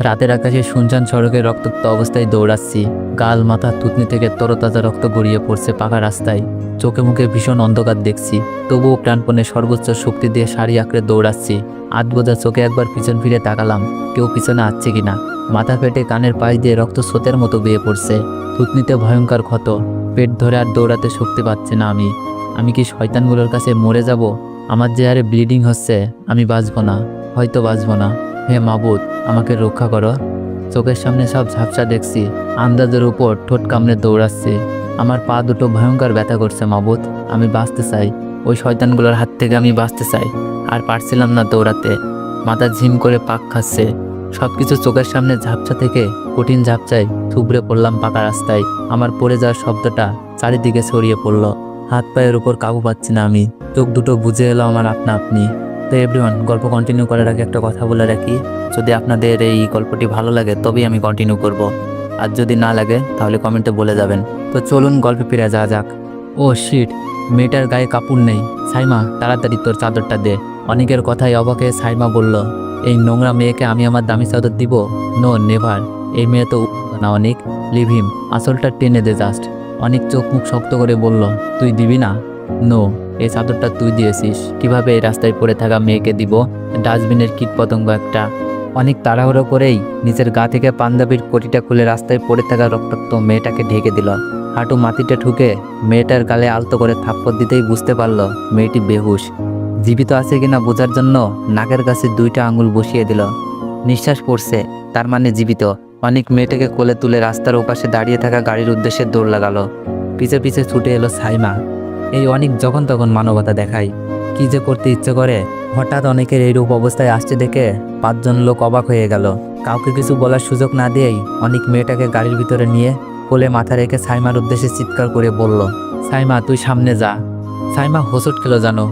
রাতের আকাশে শুনশান সড়কে রক্তাক্ত অবস্থায় দৌড়াচ্ছি। গাল মাথা থুতনি থেকে তরতাজা রক্ত গড়িয়ে পড়ছে পাকা রাস্তায়। চোখে মুখে ভীষণ অন্ধকার দেখছি, তবুও প্রাণপণে সর্বোচ্চ শক্তি দিয়ে সারি আঁকড়ে দৌড়াচ্ছি। আধ বোঝা চোখে একবার পিছন ফিরে তাকালাম, কেউ পিছনে আসছে কিনা। মাথা ফেটে কানের পাশ দিয়ে রক্ত স্রোতের মতো বেয়ে পড়ছে। থুতনিতে ভয়ঙ্কর ক্ষত, পেট ধরে আর দৌড়াতে শক্তি পাচ্ছি না আমি কি শয়তানগুলোর কাছে মরে যাব? আমার যে হারে ব্লিডিং হচ্ছে, আমি বাঁচব না, হয়তো বাঁচব না। হে মাবুদ, আমাকে রক্ষা করো। চোখের সামনে সব ঝাপসা দেখছি, আন্দাজের উপর ঠোঁট কামড়ে দৌড়াচ্ছি। আমার পা দুটো ভয়ঙ্কর ব্যথা করছে মাবুদ, আমি বাঁচতে চাই। ওই শয়তানগুলোর হাত থেকে আমি বাঁচতে চাই। আর পারছিলাম না দৌড়াতে, মাথা ঝিম করে পাক খাচ্ছে। সব কিছু চোখের সামনে ঝাপসা থেকে কঠিন ঝাপসায় থুবড়ে পড়লাম পাকা রাস্তায়। আমার পড়ে যাওয়ার শব্দটা চারিদিকে ছড়িয়ে পড়ল। হাত পায়ের উপর কাবু পাচ্ছি না আমি, চোখ দুটো বুঝে এলো আমার আপনা আপনি। তো এভরিওয়ান, গল্প কন্টিনিউ করার আগে একটা কথা বলে রাখি, যদি আপনাদের এই গল্পটি ভালো লাগে তবেই আমি কন্টিনিউ করব, আর যদি না লাগে তাহলে কমেন্টে বলে যাবেন। তো চলুন গল্পে ফিরে যাওয়া যাক। ও শিট, মেয়েটার গায়ে কাপড় নেই। সাইমা, তাড়াতাড়ি তোর চাদরটা দে। অনেকের কথায় অবাক হয়ে সাইমা বলল, এই নোংরা মেয়েকে আমি আমার দামি চাদর দিব? নো নেভার, এই মেয়ে তো না অনেক, লিভ হিম, আসলটা টেনে দে জাস্ট। অনেক চোখ মুখ শক্ত করে বলল, তুই দিবি না? নো, এই চাদরটা তুই দিয়েছিস, কিভাবে এই রাস্তায় পড়ে থাকা মেয়েকে দিব? ডাস্টবিনের কীট পতঙ্গ একটা। অনেক তাড়াহুড়ো করেই নিজের গা থেকে পাঞ্জাবির কোটিটা খুলে রাস্তায় পড়ে থাকা রক্তাক্ত মেয়েটাকে ঢেকে দিল। হাঁটু মাটিতে ঠুকে মেয়েটার গালে আলতো করে থাপ্পড় দিতেই বুঝতে পারল মেয়েটি বেহুশ। জীবিত আছে কিনা বোঝার জন্য নাকের কাছে দুইটা আঙুল বসিয়ে দিল। নিঃশ্বাস পড়ছে, তার মানে জীবিত। অনেক মেয়েটাকে কোলে তুলে রাস্তার ওপাশে দাঁড়িয়ে থাকা গাড়ির উদ্দেশ্যে দৌড় লাগালো। পিছে পিছে ছুটে এলো সাইমা। এই অনেক যখন তখন মানবতা দেখায়, কি যে করতে ইচ্ছে করে। হঠাৎ অনেকের এইরূপ অবস্থায় আসছে দেখে 5 জন লোক অবাক হয়ে গেল। কাউকে কিছু বলার সুযোগ না দিয়েই অনেক মেয়েটাকে গাড়ির ভিতরে নিয়ে কোলে মাথা রেখে সাইমার উদ্দেশ্যে চিৎকার করে বলল, সাইমা তুই সামনে যা। সাইমা হোঁচট খেলো জানো।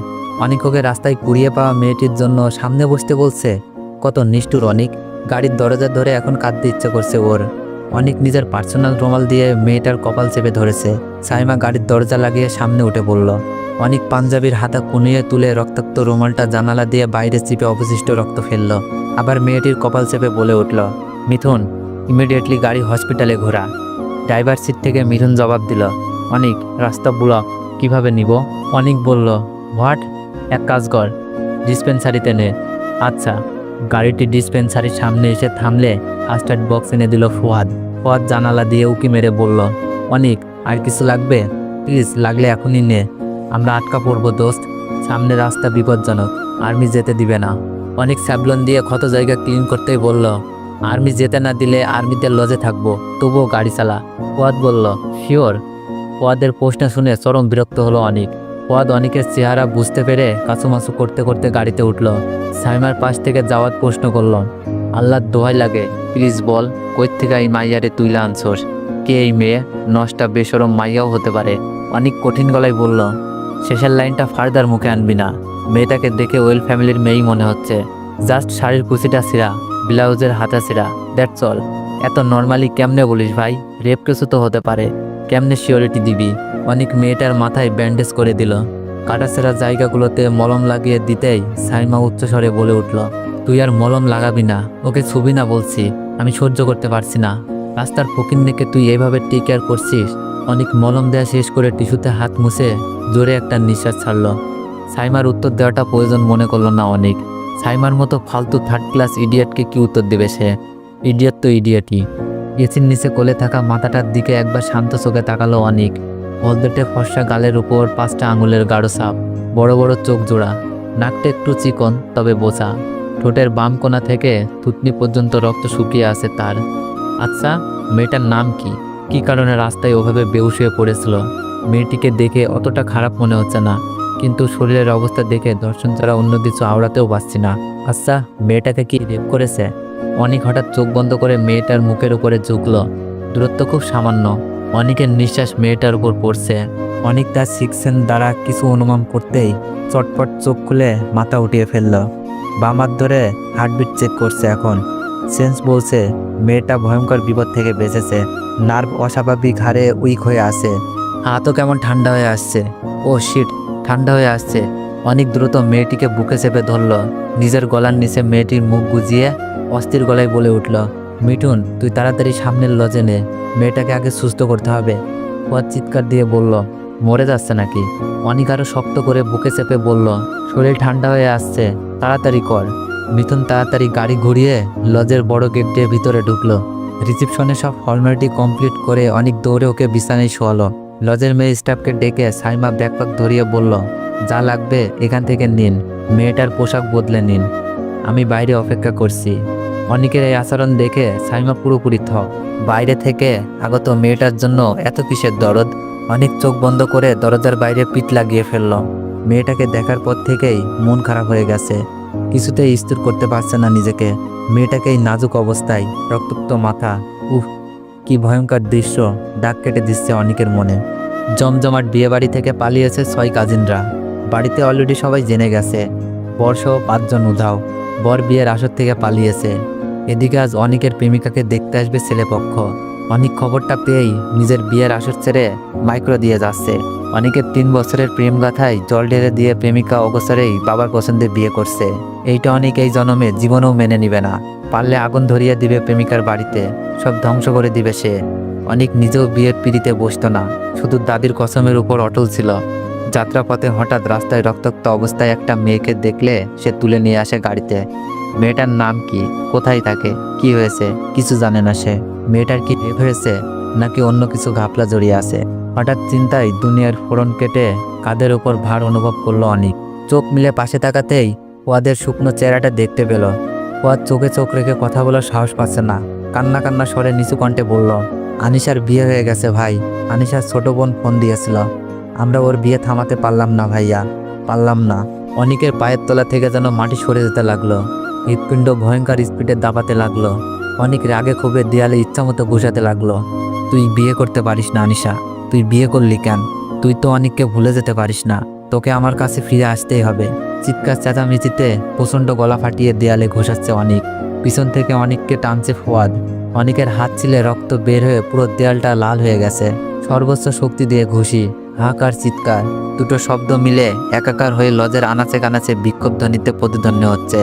অনেক ওকে রাস্তায় কুড়িয়ে পাওয়া মেয়েটির জন্য সামনে বসতে বলছে। কত নিষ্ঠুর অনেক। গাড়ির দরজা ধরে এখন কাঁদতে ইচ্ছে করছে ওর। অনেক নিজের পার্সোনাল রুমাল দিয়ে মেয়েটার কপাল চেপে ধরেছে। সাইমা গাড়ির দরজা লাগিয়ে সামনে উঠে পড়ল। অনেক পাঞ্জাবির হাতা কুনিয়ে তুলে রক্তাক্ত রুমালটা জানালা দিয়ে বাইরে চিপে অবশিষ্ট রক্ত ফেলল। আবার মেয়েটির কপাল চেপে বলে উঠল, মিথুন, ইমিডিয়েটলি গাড়ি হসপিটালে ঘোরা। ড্রাইভার সিট থেকে মিথুন জবাব দিল, অনেক, রাস্তা ব্লক, কিভাবে নিব? অনেক বলল, হোয়াট? এক কাজ কর, ডিসপেন্সারিতে নে। আচ্ছা। গাড়িটি ডিসপেন্সারির সামনে এসে থামলে ফার্স্ট এড বক্স এনে দিল ফুয়াদ। ফুয়াদ জানালা দিয়ে উকি মেরে বলল, অনেক, আর কিছু লাগবে? প্লিজ, লাগলে এখনই নে, আমরা আটকা পড়বো দোস্ত, সামনে রাস্তা বিপজ্জনক, আর্মি যেতে দিবে না। অনেক স্যাবলন দিয়ে ক্ষত জায়গা ক্লিন করতেই বলল, আর্মি যেতে না দিলে আর্মিতে লজে থাকবো, তবুও গাড়ি চালা। ফুয়াদ বলল, শিওর? ফুয়াদের প্রশ্ন শুনে চরম বিরক্ত হলো অনেক। ফুয়াদ অনেকের চেহারা বুঝতে পেরে কাছুমাছু করতে করতে গাড়িতে উঠল। সাইমার পাশ থেকে যাওয়ার প্রশ্ন করল, আল্লাহর দোহাই লাগে, প্লিজ বল, কই থেকে এই মাইয়ারে তুইলা আনছোস? কে এই মেয়ে? নষ্টা বেশরম মাইয়াও হতে পারে। অনেক কঠিন গলায় বলল, শেষের লাইনটা ফার্দার মুখে আনবি না। মেয়েটাকে দেখে ওয়েল ফ্যামিলির মেয়েই মনে হচ্ছে। জাস্ট শাড়ির কুচিটা ছিঁড়া, ব্লাউজের হাতা ছিঁড়া, দ্যাটস অল। এত নর্মালি কেমনে বলিস ভাই? রেপ কেসও তো হতে পারে, কেমনে সিওরিটি দিবি? অনেক মেয়েটার মাথায় ব্যান্ডেজ করে দিল। কাটাছেঁড়া জায়গাগুলোতে মলম লাগিয়ে দিতেই সাইমা উচ্চস্বরে বলে উঠল, তুই আর মলম লাগাবি না, ওকে ছুবি না বলছি, আমি সহ্য করতে পারছি না। রাস্তার ফকিন্নিকে তুই এইভাবে টেক কেয়ার করছিস? অনেক মলম দেওয়া শেষ করে টিস্যুতে হাত মুছে জোরে একটা নিঃশ্বাস ছাড়ল। সাইমার উত্তর দেওয়াটা প্রয়োজন মনে করলো না অনেক। সাইমার মতো ফালতু থার্ড ক্লাস ইডিয়েটকে কি উত্তর দেবে সে? ইডিয়েট তো ইডিয়েটই। এসির নিচে কোলে থাকা মাথাটার দিকে একবার শান্ত চোখে তাকালো অনেক। হলদেটে ফর্সা গালের উপর 5টা আঙুলের গাঢ় ছাপ, বড় বড় চোখ জোড়া, নাকটা একটু চিকন তবে বোচা, ঠোঁটের বাম কোণা থেকে থুতনি পর্যন্ত রক্ত শুকিয়ে আছে তার। আচ্ছা, মেয়েটার নাম কি? কি কারণে রাস্তায় ওভাবে বেহুশ হয়ে পড়েছিল? মেয়েটিকে দেখে অতটা খারাপ মনে হচ্ছে না, কিন্তু শরীরের অবস্থা দেখে দর্শন ছাড়া অন্য কিছু আওড়াতেও পারছি না। আচ্ছা, মেয়েটাকে কি রেপ করেছে? অনেক হঠাৎ চোখ বন্ধ করে মেয়েটার মুখের উপরে ঝুঁকল। দূরত্ব খুব সামান্য। অনেকের নিঃশ্বাস মেয়েটার উপর পড়ছে। অনেক তার সিক্সেন দ্বারা কিছু অনুমান করতেই চটপট চোখ খুলে মাথা উঠিয়ে ফেলল। বাম হাত ধরে হার্টবিট চেক করছে এখন। সেন্স বলছে মেয়েটা ভয়ঙ্কর বিপদ থেকে বেঁচেছে। নার্ভ অস্বাভাবিক হারে উইক হয়ে আছে। হাতও কেমন ঠান্ডা হয়ে আসছে। ও শিট, ঠান্ডা হয়ে আসছে। অনেক দ্রুত মেয়েটিকে বুকে চেপে ধরল। নিজের গলার নিচে মেয়েটির মুখ গুজিয়ে অস্থির গলায় বলে উঠল, মিঠুন, তুই তাড়াতাড়ি সামনের লজে নে, মেয়েটাকে আগে সুস্থ করতে হবে। ফুয়াদ চিৎকার দিয়ে বলল, মরে যাচ্ছে নাকি? অনিক আরো শক্ত করে বুকে চেপে বলল, শরীর ঠান্ডা হয়ে আসছে, তাড়াতাড়ি কর। মিথুন তাড়াতাড়ি গাড়ি ঘুরিয়ে লজের বড় গেট দিয়ে ভিতরে ঢুকলো। রিসেপশনে সব ফর্মালিটি কমপ্লিট করে অনেক দৌড়ে ওকে বিছানায় শোয়ালো। লজের মেয়ে স্টাফকে ডেকে সাইমা ব্যাকপ্যাক ধরিয়ে বলল, যা লাগবে এখান থেকে নিন, মেয়েটার পোশাক বদলে নিন, আমি বাইরে অপেক্ষা করছি। অনেকের এই আচরণ দেখে সাইমা পুরোপুরি থ। বাইরে থেকে আগত মেয়েটার জন্য এত কিসের দরদ? অনেক চোখ বন্ধ করে দরজার বাইরে পিঠ লাগিয়ে ফেলল। মেয়েটাকে দেখার পর থেকেই মন খারাপ হয়ে গেছে, কিছুতেই স্থির করতে পারছে না নিজেকে। মেয়েটাকে এই নাজুক অবস্থায়, রক্তাক্ত মাথা, উফ কি ভয়ঙ্কর দৃশ্য দাগ কেটে দিচ্ছে অনেকের মনে। জমজমাট বিয়ে বাড়ি থেকে পালিয়েছে 6 কাজিনরা। বাড়িতে অলরেডি সবাই জেনে গেছে, বর্ষও 5 জন উধাও। বর বিয়ের আসর থেকে পালিয়েছে। এদিকে আজ অনেকের প্রেমিকাকে দেখতে আসবে ছেলেপক্ষ। অনেক খবরটা পেয়েই নিজের বিয়ের আসর ছেড়ে মাইক্রো দিয়ে যাচ্ছে। অনেকের 3 বছরের প্রেম গাথায় জল ঢেলে দিয়ে প্রেমিকা অগোচরেই বাবার পছন্দে বিয়ে করছে। এইটা অনেক এই জন্মে জীবনেও মেনে নিবে না। পারলে আগুন ধরিয়ে দিবে প্রেমিকার বাড়িতে, সব ধ্বংস করে দিবে সে। অনেক নিজেও বিয়ের পিড়িতে বসতো না, শুধু দাদির কসমের উপর অটল ছিল। যাত্রাপথে হঠাৎ রাস্তায় রক্তাক্ত অবস্থায় একটা মেয়েকে দেখলে সে তুলে নিয়ে আসে গাড়িতে। মেয়েটার নাম কি, কোথায় থাকে, কি হয়েছে কিছু জানে না সে। মেয়েটার কি রেপ হয়েছে নাকি অন্য কিছু ঘাপলা জড়িয়ে আছে? হঠাৎ চিন্তায় দুনিয়ার ফোড়ন কেটে কাঁধের উপর ভার অনুভব করলো অনেক। চোখ মিলে পাশে তাকাতেই ফুয়াদের শুকনো চেহারাটা দেখতে পেল। ফুয়াদ চোখে চোখ রেখে কথা বলার সাহস পাচ্ছে না। কান্না কান্না স্বরে নিচু কণ্ঠে বলল, আনিশার বিয়ে হয়ে গেছে ভাই। আনিশার ছোট বোন ফোন দিয়েছিল, আমরা ওর বিয়ে থামাতে পারলাম না ভাইয়া, পারলাম না। অনেকের পায়ের তলা থেকে যেন মাটি সরে যেতে লাগলো। হৃৎপিণ্ড ভয়ঙ্কর স্পিডে দাপাতে লাগলো। অনেক রাগে ক্ষোভে দেয়ালে ইচ্ছামতো ঘুষাতে লাগলো। তুই বিয়ে করতে পারিস না আনিশা, তুই বিয়ে করলি কেন? তুই তো অনেককে ভুলে যেতে পারিস না, তোকে আমার কাছে ফিরে আসতেই হবে। চিৎকার চেঁচামেচিতে প্রচণ্ড গলা ফাটিয়ে দেয়ালে ঘষাচ্ছে অনেক। পিছন থেকে অনেককে টানছে ফুয়াদ। অনেকের হাত ছিলে রক্ত বের হয়ে পুরো দেয়ালটা লাল হয়ে গেছে। সর্বোচ্চ শক্তি দিয়ে ঘুষি, হাহাকার চিৎকার, দুটো শব্দ মিলে একাকার হয়ে লজের আনাচে কানাচে বিক্ষোভ ধ্বনিতে প্রতিধ্বনি হচ্ছে।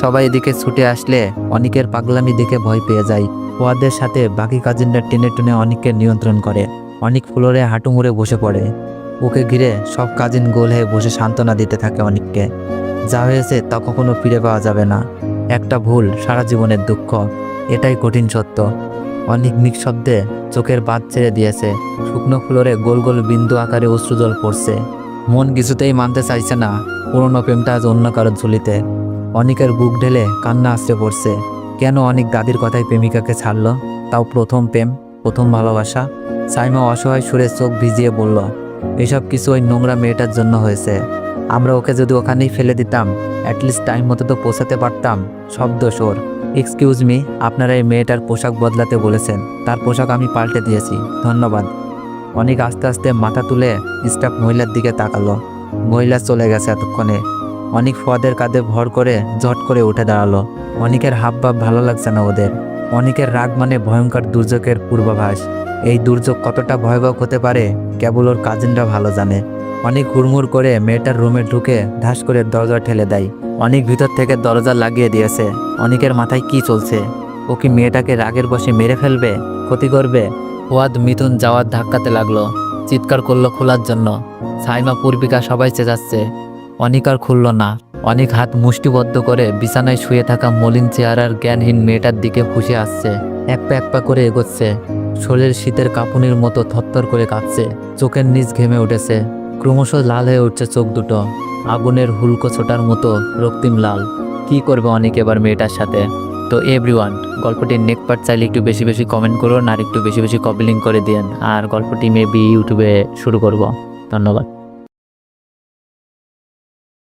সবাই এদিকে ছুটে আসলে অনেকের পাগলামি দেখে ভয় পেয়ে যায়। ফুয়াদের সাথে বাকি কাজিনরা টেনে টেনে অনেককে নিয়ন্ত্রণ করে। অনেক ফ্লোরে হাঁটু মুড়ে বসে পড়ে। ওকে ঘিরে সব কাজিন গোল হয়ে বসে সান্ত্বনা দিতে থাকে অনেককে। যা হয়েছে তা কখনো ফিরে পাওয়া যাবে না। একটা ভুল সারা জীবনের দুঃখ, এটাই কঠিন সত্য। অনেক নিঃশব্দে চোখের বাঁধ ছেড়ে দিয়েছে। শুকনো ফ্লোরে গোল গোল বিন্দু আকারে অশ্রুজল পড়ছে। মন কিছুতেই মানতে চাইছে না পুরনো প্রেমটা আজ অন্য কারোর ঝুলিতে। অনেকের বুক ঢেলে কান্না আসতে পড়ছে। কেন অনেক দাদির কথায় প্রেমিকাকে ছাড়লো, তাও প্রথম প্রেম, প্রথম ভালোবাসা। সাইমা অসহায় সুরে চোখ ভিজিয়ে বলল, এসব কিছু ওই নোংরা মেয়েটার জন্য হয়েছে। আমরা ওকে যদি ওখানেই ফেলে দিতাম, অ্যাটলিস্ট টাইম মতো তো পৌঁছাতে পারতাম। শব্দ সোর। এক্সকিউজ মি, আপনারা এই মেয়েটার পোশাক বদলাতে বলেছেন, তার পোশাক আমি পাল্টে দিয়েছি, ধন্যবাদ। অনেক আস্তে আস্তে মাথা তুলে স্টাফ মহিলার দিকে তাকালো। মহিলা চলে গেছে এতক্ষণে। অনেক ফুয়াদের কাঁধে ভর করে ঝট করে উঠে দাঁড়ালো। অনেকের হাবভাব ভালো লাগছে না ওদের। অনেকের রাগ মানে ভয়ঙ্কর দুর্যোগের পূর্বাভাস। এই দুর্যোগ কতটা ভয়াবহ হতে পারে কেবল ওর কাজিনরা ভালো জানে। অনেক হুড়মুড় করে মেয়েটার রুমে ঢুকে ধাস করে দরজা ঠেলে দেয়। অনেক ভিতর থেকে দরজা লাগিয়ে দিয়েছে। অনেকের মাথায় কি চলছে? ও কি মেয়েটাকে রাগের বশে মেরে ফেলবে, ক্ষতি করবে? ফুয়াদ মিথুন যাওয়ার ধাক্কাতে লাগলো, চিৎকার করলো খোলার জন্য। সাইমা, পূর্বিকা সবাই চেঁচাচ্ছে। অনেক আর খুলল না। অনেক হাত মুষ্টিবদ্ধ করে বিছানায় শুয়ে থাকা মলিন চেহারার জ্ঞানহীন মেয়েটার দিকে ফুসে আসছে। এক পা করে এগোচ্ছে। শরীর শীতের কাঁপুনির মতো থরথর করে কাঁপছে। চোখের নিচ ঘেমে উঠেছে। ক্রমশ লাল হয়ে উঠছে চোখ দুটো, আগুনের হুলকো ছোটার মতো রক্তিম লাল। কি করবে অনেক এবার মেয়েটার সাথে? তো এভরিওয়ান, গল্পটির নেক্সট পার্ট চাইলে একটু বেশি বেশি কমেন্ট করুন আর একটু বেশি বেশি কপি লিঙ্ক করে দিন। আর গল্পটি মেবি ইউটিউবে শুরু করব। ধন্যবাদ।